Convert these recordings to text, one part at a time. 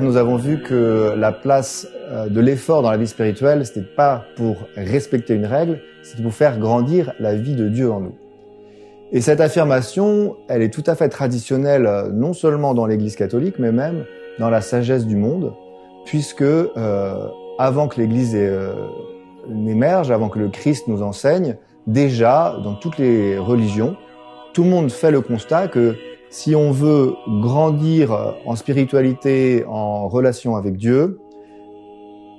Nous avons vu que la place de l'effort dans la vie spirituelle, c'était pas pour respecter une règle, c'était pour faire grandir la vie de Dieu en nous. Et cette affirmation, elle est tout à fait traditionnelle, non seulement dans l'Église catholique, mais même dans la sagesse du monde, puisque avant que l'Église n'émerge, avant que le Christ nous enseigne, déjà, dans toutes les religions, tout le monde fait le constat que si on veut grandir en spiritualité, en relation avec Dieu,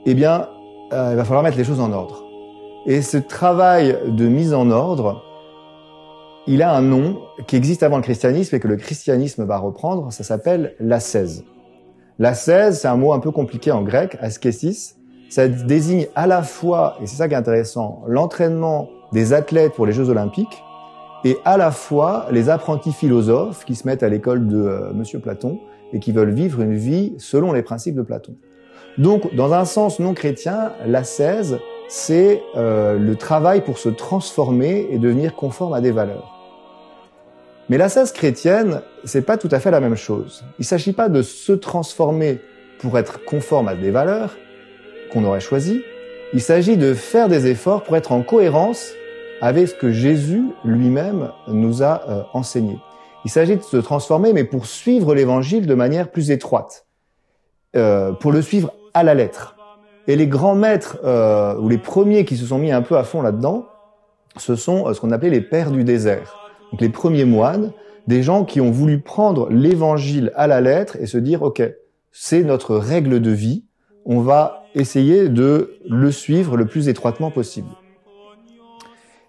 eh bien, il va falloir mettre les choses en ordre. Et ce travail de mise en ordre, il a un nom qui existe avant le christianisme et que le christianisme va reprendre, ça s'appelle l'ascèse. L'ascèse, c'est un mot un peu compliqué en grec, askésis. Ça désigne à la fois, et c'est ça qui est intéressant, l'entraînement des athlètes pour les Jeux Olympiques et à la fois les apprentis philosophes qui se mettent à l'école de Monsieur Platon et qui veulent vivre une vie selon les principes de Platon. Donc, dans un sens non chrétien, l'ascèse, c'est le travail pour se transformer et devenir conforme à des valeurs. Mais l'ascèse chrétienne, c'est pas tout à fait la même chose. Il s'agit pas de se transformer pour être conforme à des valeurs qu'on aurait choisies. Il s'agit de faire des efforts pour être en cohérence avec ce que Jésus lui-même nous a enseigné. Il s'agit de se transformer, mais pour suivre l'évangile de manière plus étroite, pour le suivre à la lettre. Et les grands maîtres, ou les premiers qui se sont mis un peu à fond là-dedans, ce sont ce qu'on appelait les pères du désert. Donc les premiers moines, des gens qui ont voulu prendre l'évangile à la lettre et se dire, ok, c'est notre règle de vie, on va essayer de le suivre le plus étroitement possible.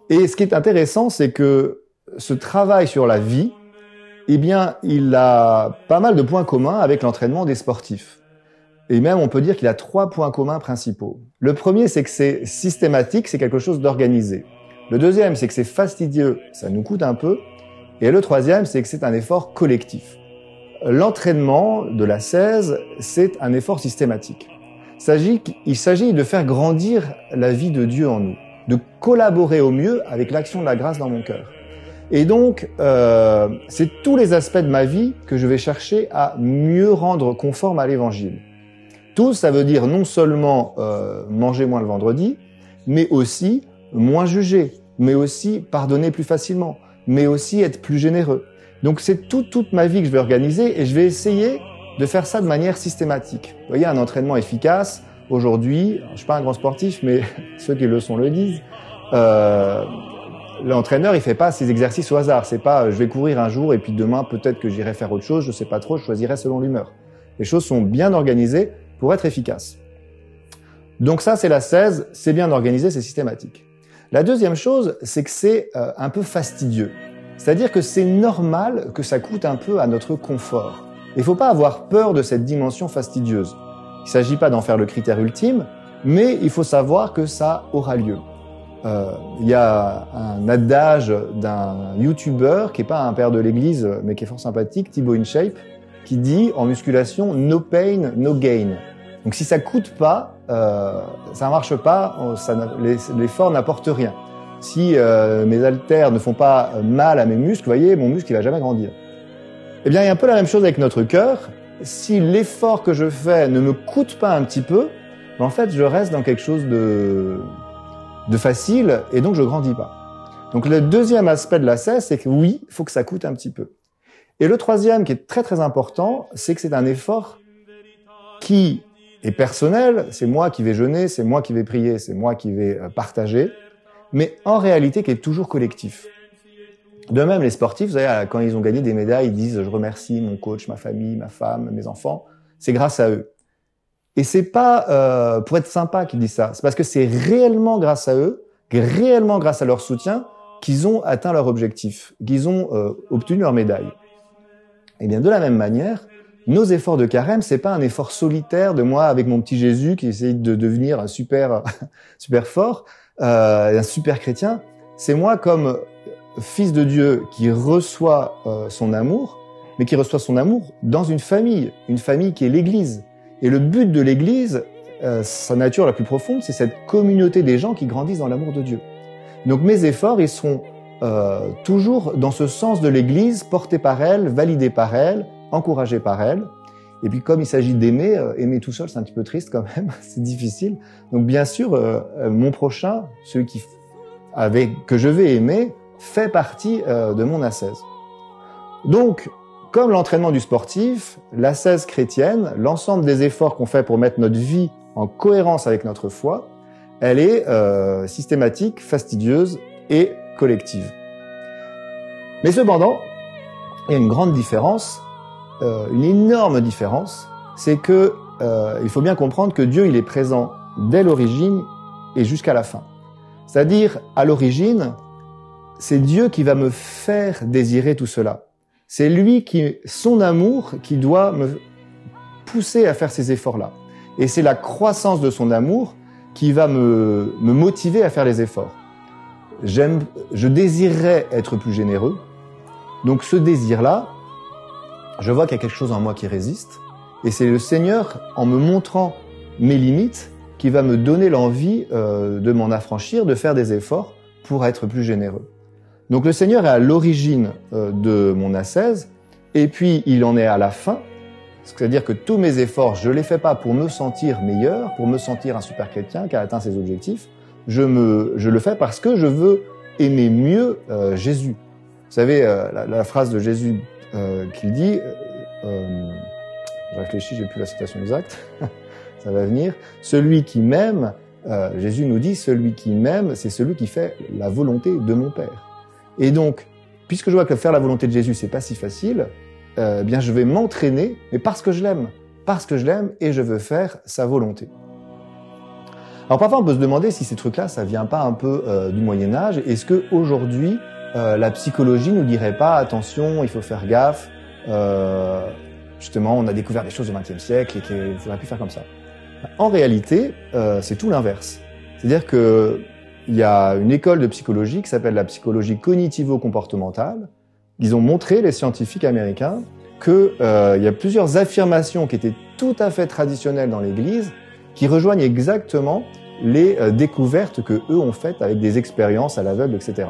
Et ce qui est intéressant, c'est que ce travail sur la vie, eh bien, il a pas mal de points communs avec l'entraînement des sportifs. Et même, on peut dire qu'il a 3 points communs principaux. Le premier, c'est que c'est systématique, c'est quelque chose d'organisé. Le deuxième, c'est que c'est fastidieux, ça nous coûte un peu. Et le troisième, c'est que c'est un effort collectif. L'entraînement de l'ascèse, c'est un effort systématique. Il s'agit de faire grandir la vie de Dieu en nous, de collaborer au mieux avec l'action de la grâce dans mon cœur. Et donc, c'est tous les aspects de ma vie que je vais chercher à mieux rendre conforme à l'Évangile. Tout, ça veut dire non seulement manger moins le vendredi, mais aussi moins juger, mais aussi pardonner plus facilement, mais aussi être plus généreux. Donc c'est toute ma vie que je vais organiser et je vais essayer de faire ça de manière systématique. Vous voyez, un entraînement efficace, aujourd'hui, je suis pas un grand sportif, mais ceux qui le sont le disent, l'entraîneur, il fait pas ses exercices au hasard. C'est pas, je vais courir un jour et puis demain, peut-être que j'irai faire autre chose, je sais pas trop, je choisirai selon l'humeur. Les choses sont bien organisées pour être efficaces. Donc ça, c'est l'ascèse, c'est bien organisé, c'est systématique. La deuxième chose, c'est que c'est un peu fastidieux. C'est-à-dire que c'est normal que ça coûte un peu à notre confort. Il ne faut pas avoir peur de cette dimension fastidieuse. Il ne s'agit pas d'en faire le critère ultime, mais il faut savoir que ça aura lieu. Il y a un adage d'un YouTuber qui n'est pas un père de l'église, mais qui est fort sympathique, Thibaut InShape, qui dit en musculation « no pain, no gain ». Donc si ça coûte pas, ça marche pas, l'effort n'apporte rien. Si mes haltères ne font pas mal à mes muscles, vous voyez, mon muscle il va jamais grandir. Eh bien, il y a un peu la même chose avec notre cœur. Si l'effort que je fais ne me coûte pas un petit peu, en fait, je reste dans quelque chose de facile et donc je grandis pas. Donc le deuxième aspect de l'ascèse, c'est que oui, il faut que ça coûte un petit peu. Et le troisième, qui est très très important, c'est que c'est un effort qui est personnel, c'est moi qui vais jeûner, c'est moi qui vais prier, c'est moi qui vais partager, mais en réalité qui est toujours collectif. De même, les sportifs, vous savez, quand ils ont gagné des médailles, ils disent « je remercie mon coach, ma famille, ma femme, mes enfants », c'est grâce à eux. Et c'est pas pour être sympa qu'ils disent ça, c'est parce que c'est réellement grâce à eux, réellement grâce à leur soutien, qu'ils ont atteint leur objectif, qu'ils ont obtenu leur médaille. Et bien de la même manière, nos efforts de carême, c'est pas un effort solitaire de moi avec mon petit Jésus qui essaye de devenir un super fort, un super chrétien. C'est moi comme fils de Dieu qui reçoit son amour, mais qui reçoit son amour dans une famille qui est l'Église. Et le but de l'Église, sa nature la plus profonde, c'est cette communauté des gens qui grandissent dans l'amour de Dieu. Donc mes efforts, ils seront toujours dans ce sens de l'Église, porté par elle, validé par elle, encouragé par elle. Et puis comme il s'agit d'aimer, aimer tout seul, c'est un petit peu triste quand même, c'est difficile. Donc bien sûr, mon prochain, celui que je vais aimer, fait partie de mon ascèse. Donc, comme l'entraînement du sportif, l'ascèse chrétienne, l'ensemble des efforts qu'on fait pour mettre notre vie en cohérence avec notre foi, elle est systématique, fastidieuse et collective. Mais cependant, il y a une grande différence, une énorme différence, c'est que il faut bien comprendre que Dieu, il est présent dès l'origine et jusqu'à la fin. C'est-à-dire, à l'origine, c'est Dieu qui va me faire désirer tout cela. C'est lui son amour qui doit me pousser à faire ces efforts-là. Et c'est la croissance de son amour qui va me motiver à faire les efforts. Je désirerais être plus généreux. Donc ce désir-là, je vois qu'il y a quelque chose en moi qui résiste. Et c'est le Seigneur, en me montrant mes limites, qui va me donner l'envie de m'en affranchir, de faire des efforts pour être plus généreux. Donc le Seigneur est à l'origine de mon ascèse, et puis il en est à la fin. C'est-à-dire que tous mes efforts, je les fais pas pour me sentir meilleur, pour me sentir un super chrétien qui a atteint ses objectifs. Je le fais parce que je veux aimer mieux Jésus. Vous savez, la phrase de Jésus qu'il dit, je réfléchis, j'ai plus la citation exacte, ça va venir. Celui qui m'aime, Jésus nous dit, celui qui m'aime, c'est celui qui fait la volonté de mon Père. Et donc, puisque je vois que faire la volonté de Jésus, c'est pas si facile, bien je vais m'entraîner, mais parce que je l'aime et je veux faire sa volonté. Alors parfois on peut se demander si ces trucs-là, ça vient pas un peu du Moyen-Âge. Est-ce que aujourd'hui la psychologie nous dirait pas attention, il faut faire gaffe. Justement, on a découvert des choses au XXe siècle et qu'il ne faudrait plus faire comme ça. En réalité, c'est tout l'inverse. C'est-à-dire que il y a une école de psychologie qui s'appelle la psychologie cognitivo-comportementale. Ils ont montré, les scientifiques américains, que il y a plusieurs affirmations qui étaient tout à fait traditionnelles dans l'Église, qui rejoignent exactement les découvertes que eux ont faites avec des expériences à l'aveugle, etc.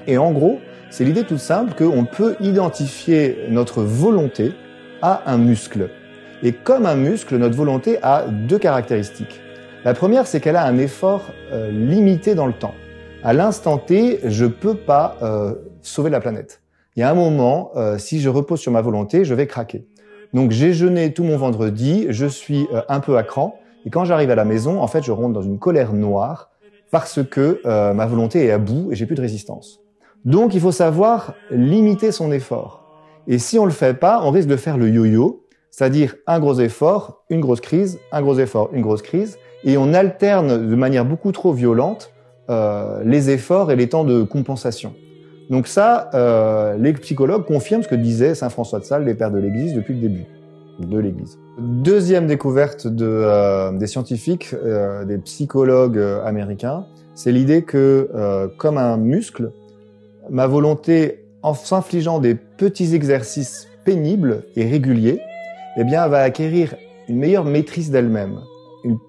Et en gros, c'est l'idée toute simple qu'on peut identifier notre volonté à un muscle. Et comme un muscle, notre volonté a deux caractéristiques. La première, c'est qu'elle a un effort limité dans le temps. À l'instant T, je peux pas sauver la planète. Il y a un moment, si je repose sur ma volonté, je vais craquer. Donc j'ai jeûné tout mon vendredi, je suis un peu à cran, et quand j'arrive à la maison, en fait, je rentre dans une colère noire parce que ma volonté est à bout et j'ai plus de résistance. Donc il faut savoir limiter son effort. Et si on le fait pas, on risque de faire le yo-yo, c'est-à-dire un gros effort, une grosse crise, un gros effort, une grosse crise, et on alterne de manière beaucoup trop violente les efforts et les temps de compensation. Donc ça, les psychologues confirment ce que disait saint François de Sales, les pères de l'Église, depuis le début de l'Église. Deuxième découverte des scientifiques, des psychologues américains, c'est l'idée que, comme un muscle, ma volonté, en s'infligeant des petits exercices pénibles et réguliers, eh bien, va acquérir une meilleure maîtrise d'elle-même,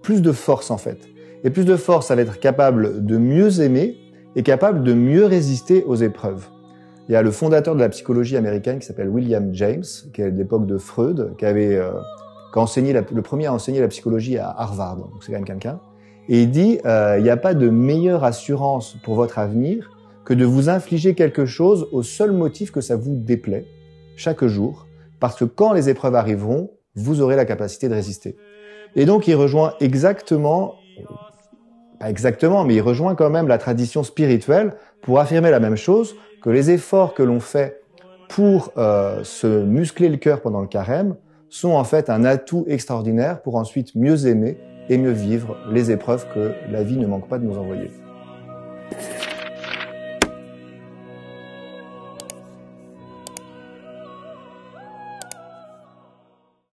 plus de force en fait. Et plus de force, ça va être capable de mieux aimer et capable de mieux résister aux épreuves. Il y a le fondateur de la psychologie américaine qui s'appelle William James, qui est de l'époque de Freud, qui a enseigné le premier à enseigner la psychologie à Harvard, donc c'est quand même quelqu'un. Et il dit, il n'y a pas de meilleure assurance pour votre avenir que de vous infliger quelque chose au seul motif que ça vous déplaît, chaque jour, parce que quand les épreuves arriveront, vous aurez la capacité de résister. Et donc il rejoint exactement, pas exactement, mais il rejoint quand même la tradition spirituelle pour affirmer la même chose, que les efforts que l'on fait pour se muscler le cœur pendant le carême sont en fait un atout extraordinaire pour ensuite mieux aimer et mieux vivre les épreuves que la vie ne manque pas de nous envoyer.